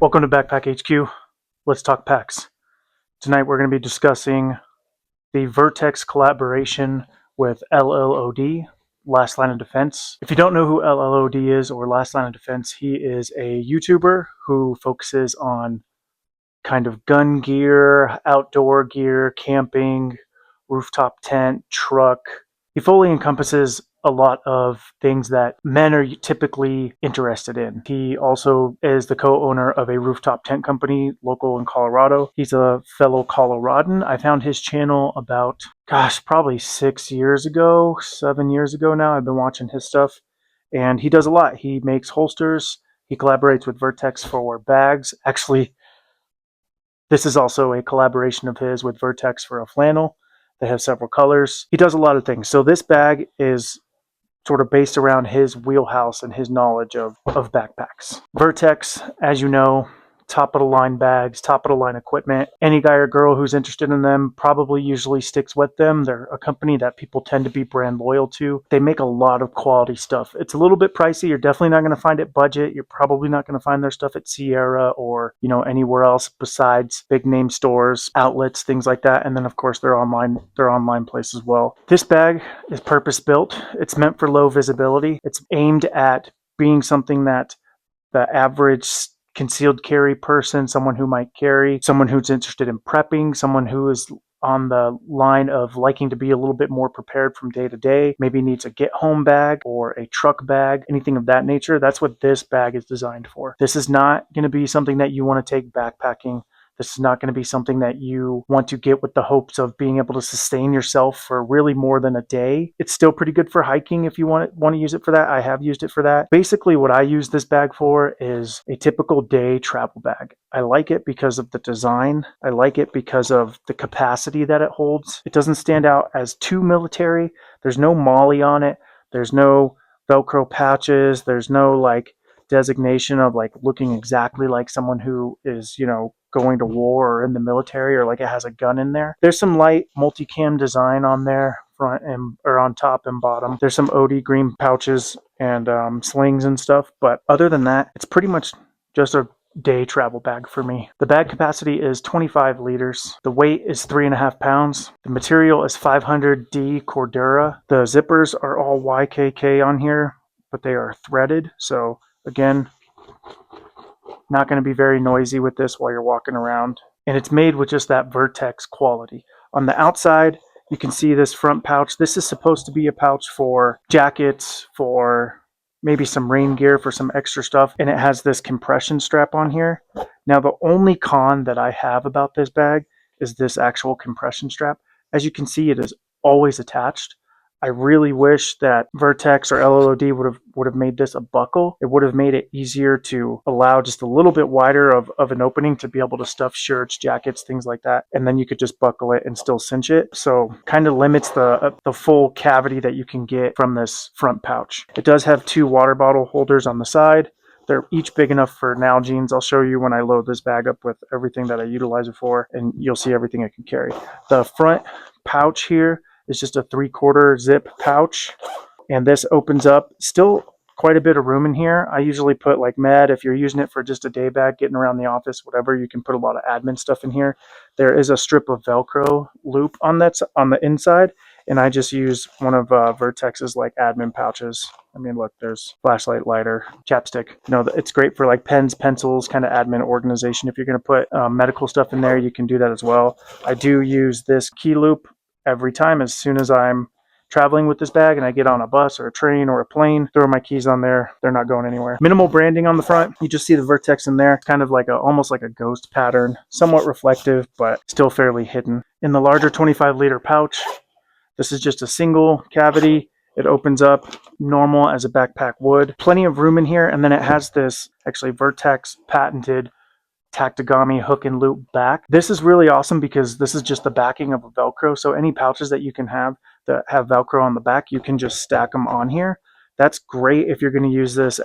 Welcome to Backpack HQ. Let's talk packs. Tonight we're going to be discussing the Vertx collaboration with LLOD, Last Line of Defense. If you don't know who LLOD is or Last Line of Defense, he is a YouTuber who focuses on kind of gun gear, outdoor gear, camping, rooftop tent, truck. He fully encompasses a lot of things that men are typically interested in. He also is the co-owner of a rooftop tent company local in Colorado. He's a fellow Coloradan. I found his channel about, probably 7 years ago now. I've been watching his stuff, and he does a lot. He makes holsters. He collaborates with Vertx for bags. Actually, this is also a collaboration of his with Vertx for a flannel. They have several colors. He does a lot of things. So this bag is sort of based around his wheelhouse and his knowledge of backpacks. Vertx, as you know, top of the line bags, top of the line equipment. Any guy or girl who's interested in them probably usually sticks with them. They're a company that people tend to be brand loyal to. They make a lot of quality stuff. It's a little bit pricey. You're definitely not going to find it budget. You're probably not going to find their stuff at Sierra or, anywhere else besides big name stores, outlets, things like that. And then of course their online place as well. This bag is purpose built. It's meant for low visibility. It's aimed at being something that the average concealed carry person, someone who might carry, someone who's interested in prepping, someone who is on the line of liking to be a little bit more prepared from day to day, maybe needs a get home bag or a truck bag, anything of that nature. That's what this bag is designed for. This is not going to be something that you want to take backpacking. This is not going to be something that you want to get with the hopes of being able to sustain yourself for really more than a day. It's still pretty good for hiking if you want to use it for that. I have used it for that. Basically, what I use this bag for is a typical day travel bag. I like it because of the design. I like it because of the capacity that it holds. It doesn't stand out as too military. There's no molly on it. There's no Velcro patches. There's no designation of looking exactly like someone who is, going to war or in the military, or it has a gun in there. There's some light multicam design on there, front and or on top and bottom. There's some OD green pouches and slings and stuff, but other than that, it's pretty much just a day travel bag for me. The bag capacity is 25 liters. The weight is 3.5 pounds. The material is 500D Cordura. The zippers are all YKK on here, but they are threaded. So again, not going to be very noisy with this while you're walking around. And it's made with just that Vertx quality. On the outside, you can see this front pouch. This is supposed to be a pouch for jackets, for maybe some rain gear, for some extra stuff. And it has this compression strap on here. Now, the only con that I have about this bag is this actual compression strap. As you can see, it is always attached. I really wish that Vertx or LLOD would have made this a buckle. It would have made it easier to allow just a little bit wider of an opening to be able to stuff shirts, jackets, things like that. And then you could just buckle it and still cinch it. So kind of limits the full cavity that you can get from this front pouch. It does have 2 water bottle holders on the side. They're each big enough for Nalgene's. I'll show you when I load this bag up with everything that I utilize it for, and you'll see everything it can carry. The front pouch here is just a 3/4 zip pouch, and this opens up. Still quite a bit of room in here. I usually put med, if you're using it for just a day bag, getting around the office, whatever, you can put a lot of admin stuff in here. There is a strip of Velcro loop on the inside, and I just use one of Vertex's admin pouches. I mean, look, there's flashlight, lighter, chapstick. It's great for pens, pencils, kind of admin organization. If you're going to put medical stuff in there, you can do that as well. I do use this key loop every time. As soon as I'm traveling with this bag and I get on a bus or a train or a plane, throw my keys on there. They're not going anywhere. Minimal branding on the front. You just see the Vertx in there, kind of almost like a ghost pattern, somewhat reflective, but still fairly hidden. In the larger 25-liter pouch, this is just a single cavity. It opens up normal as a backpack would. Plenty of room in here, and then it has this actually Vertx patented Tactigami hook and loop back. This is really awesome because this is just the backing of a Velcro. So any pouches that you can have that have Velcro on the back, you can just stack them on here. That's great if you're going to use this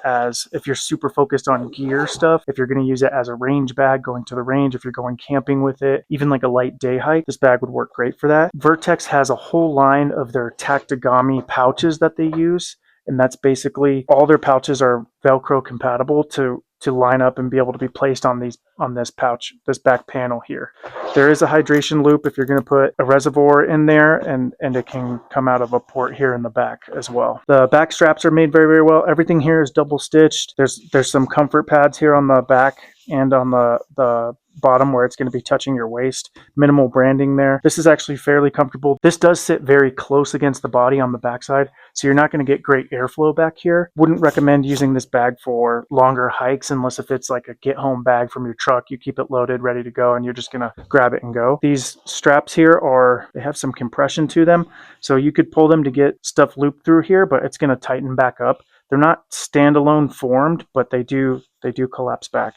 if you're super focused on gear stuff, if you're going to use it as a range bag going to the range, if you're going camping with it, even a light day hike, this bag would work great for that. Vertx has a whole line of their Tactigami pouches that they use. and that's basically all their pouches are Velcro compatible to line up and be able to be placed on this pouch, this back panel here. There is a hydration loop if you're going to put a reservoir in there, and it can come out of a port here in the back as well. The back straps are made very, very well. Everything here is double stitched. There's some comfort pads here on the back and on the bottom where it's going to be touching your waist. Minimal branding there. This is actually fairly comfortable. This does sit very close against the body on the backside, so you're not going to get great airflow back here. Wouldn't recommend using this bag for longer hikes unless if it's like a get home bag from your truck. You keep it loaded, ready to go, and you're just going to grab it and go. These straps here they have some compression to them, so you could pull them to get stuff looped through here, but it's going to tighten back up. They're not standalone formed, but they do collapse back.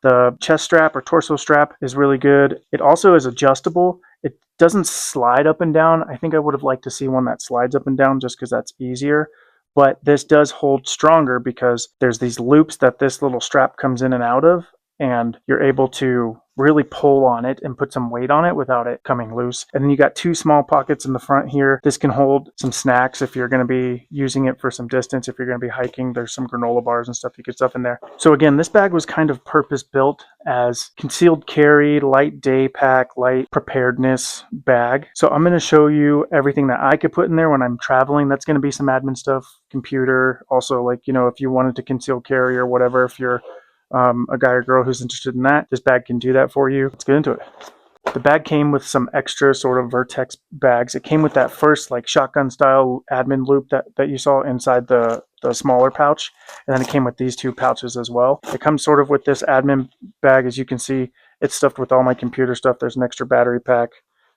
The chest strap or torso strap is really good. It also is adjustable. It doesn't slide up and down. I think I would have liked to see one that slides up and down just because that's easier. But this does hold stronger because there's these loops that this little strap comes in and out of, and you're able to really pull on it and put some weight on it without it coming loose. And then you got two small pockets in the front here. This can hold some snacks if you're going to be using it for some distance. If you're going to be hiking, there's some granola bars and stuff you could stuff in there. So again, this bag was kind of purpose built as concealed carry, light day pack, light preparedness bag. So I'm going to show you everything that I could put in there when I'm traveling. That's going to be some admin stuff, computer, also like, if you wanted to conceal carry or whatever, if you're a guy or girl who's interested in that, this bag can do that for you. Let's get into it. The bag came with some extra sort of Vertx bags. It came with that first like shotgun style admin loop that you saw inside the smaller pouch, and then it came with these two pouches as well. It comes sort of with this admin bag. As you can see, it's stuffed with all my computer stuff. There's an extra battery pack,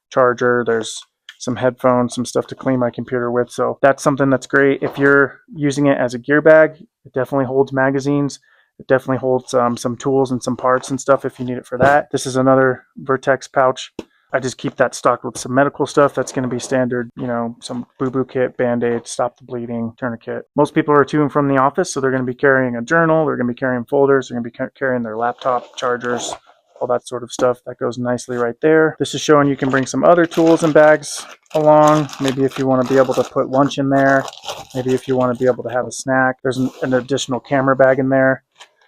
charger, there's some headphones, some stuff to clean my computer with. So that's something that's great. If you're using it as a gear bag, it definitely holds magazines. It definitely holds some tools and some parts and stuff if you need it for that. This is another Vertx pouch. I just keep that stocked with some medical stuff that's going to be standard, some boo-boo kit, Band-Aid, stop the bleeding, tourniquet. Most people are to and from the office, so they're going to be carrying a journal, they're going to be carrying folders, they're going to be carrying their laptop, chargers, all that sort of stuff. That goes nicely right there. This is showing you can bring some other tools and bags along. Maybe if you want to be able to put lunch in there, maybe if you want to be able to have a snack. There's an additional camera bag in there.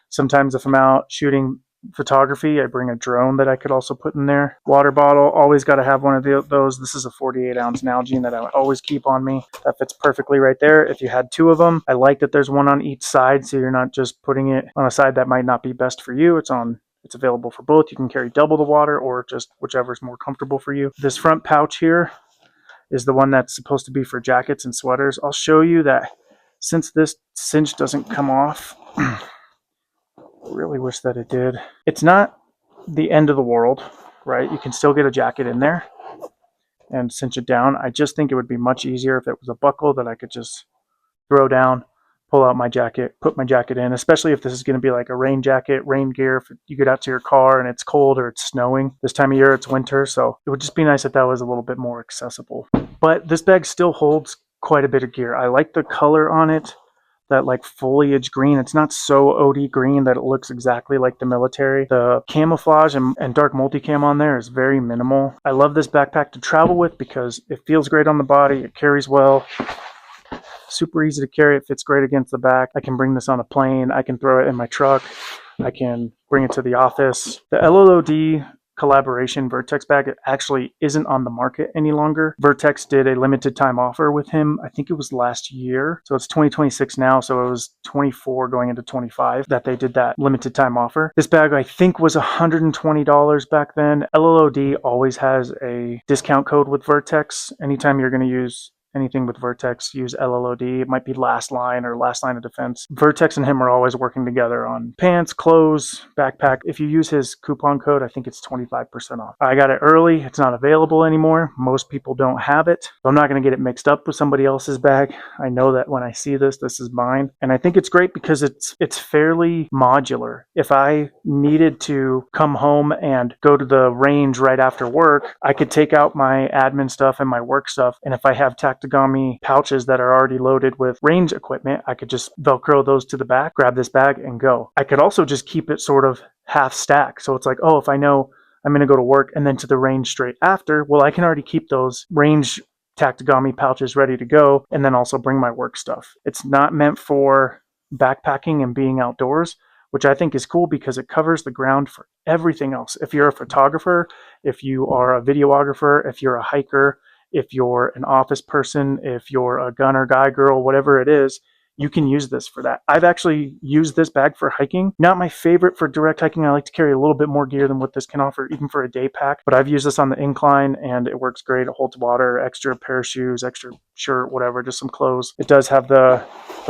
Sometimes if I'm out shooting photography, I bring a drone that I could also put in there. Water bottle, always got to have one of those. This is a 48-ounce Nalgene that I always keep on me. That fits perfectly right there. If you had two of them, I like that there's one on each side, so you're not just putting it on a side that might not be best for you. It's available for both. You can carry double the water or just whichever is more comfortable for you. This front pouch here is the one that's supposed to be for jackets and sweaters. I'll show you that since this cinch doesn't come off, really wish that it did. It's not the end of the world, right? You can still get a jacket in there and cinch it down. I just think it would be much easier if it was a buckle that I could just throw down, pull out my jacket, put my jacket in, especially if this is going to be like a rain jacket, rain gear. If you get out to your car and it's cold or it's snowing. This time of year, it's winter, so it would just be nice if that was a little bit more accessible. But this bag still holds quite a bit of gear. I like the color on it. That like foliage green. It's not so OD green that it looks exactly like the military. The camouflage and dark multicam on there is very minimal. I love this backpack to travel with because it feels great on the body. It carries well. Super easy to carry. It fits great against the back. I can bring this on a plane. I can throw it in my truck. I can bring it to the office. The LLOD collaboration Vertx bag actually isn't on the market any longer. Vertx did a limited time offer with him. I think it was last year. So it's 2026 now. So it was 24 going into 25 that they did that limited time offer. This bag I think was $120 back then. LLOD always has a discount code with Vertx. Anytime you're going to use anything with Vertx, use LLOD. It might be last line or last line of defense. Vertx and him are always working together on pants, clothes, backpack. If you use his coupon code, I think it's 25% off. I got it early. It's not available anymore. Most people don't have it. So I'm not going to get it mixed up with somebody else's bag. I know that when I see this is mine. And I think it's great because it's fairly modular. If I needed to come home and go to the range right after work, I could take out my admin stuff and my work stuff. And if I have Tactigami pouches that are already loaded with range equipment, I could just Velcro those to the back, grab this bag and go. I could also just keep it sort of half stack. So it's like, if I know I'm going to go to work and then to the range straight after, well, I can already keep those range tactigami pouches ready to go, and then also bring my work stuff. It's not meant for backpacking and being outdoors, which I think is cool because it covers the ground for everything else. If you're a photographer, if you are a videographer, if you're a hiker, if you're an office person, if you're a gunner, guy, girl, whatever it is, you can use this for that. I've actually used this bag for hiking. Not my favorite for direct hiking. I like to carry a little bit more gear than what this can offer, even for a day pack. But I've used this on the incline and it works great. It holds water, extra pair of shoes, extra shirt, whatever, just some clothes. It does have the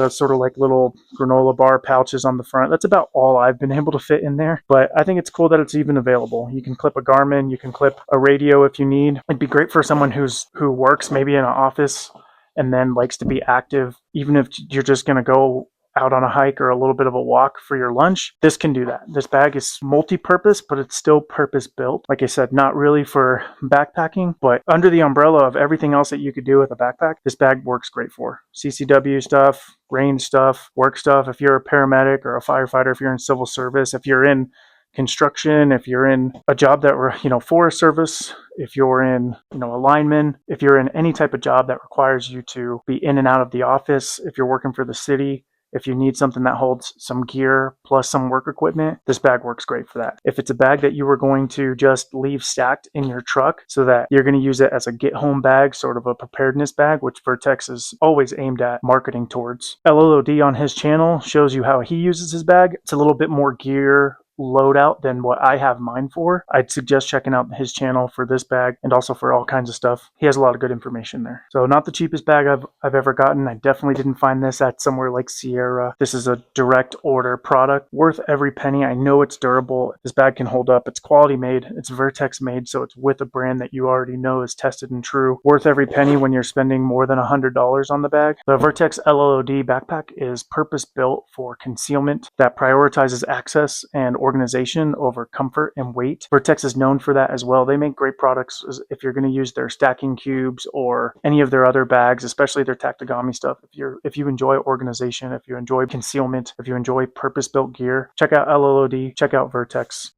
sort of like little granola bar pouches on the front. That's about all I've been able to fit in there. But I think it's cool that it's even available. You can clip a Garmin, you can clip a radio if you need. It'd be great for someone who works maybe in an office and then likes to be active, even if you're just going to go out on a hike or a little bit of a walk for your lunch. This can do that. This bag is multi-purpose, but it's still purpose-built. Like I said, not really for backpacking, but under the umbrella of everything else that you could do with a backpack, this bag works great for. CCW stuff, range stuff, work stuff. If you're a paramedic or a firefighter, if you're in civil service, if you're in construction, if you're in a job that Forest Service, if you're in a lineman, if you're in any type of job that requires you to be in and out of the office, if you're working for the city, if you need something that holds some gear plus some work equipment, this bag works great for that. If it's a bag that you were going to just leave stacked in your truck so that you're going to use it as a get home bag, sort of a preparedness bag, which Vertx is always aimed at marketing towards. LLOD on his channel shows you how he uses his bag. It's a little bit more gear loadout than what I have mine for. I'd suggest checking out his channel for this bag and also for all kinds of stuff. He has a lot of good information there. So not the cheapest bag I've ever gotten. I definitely didn't find this at somewhere like Sierra. This is a direct order product, worth every penny. I know it's durable. This bag can hold up. It's quality made. It's Vertx made, so it's with a brand that you already know is tested and true. Worth every penny when you're spending more than $100 on the bag. The Vertx LLOD backpack is purpose built for concealment that prioritizes access and organization over comfort and weight. Vertx is known for that as well. They make great products if you're going to use their stacking cubes or any of their other bags, especially their tactigami stuff. If you enjoy organization, if you enjoy concealment, if you enjoy purpose-built gear, check out LLOD, check out Vertx.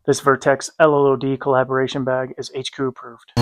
This Vertx LLOD collaboration bag is HQ approved.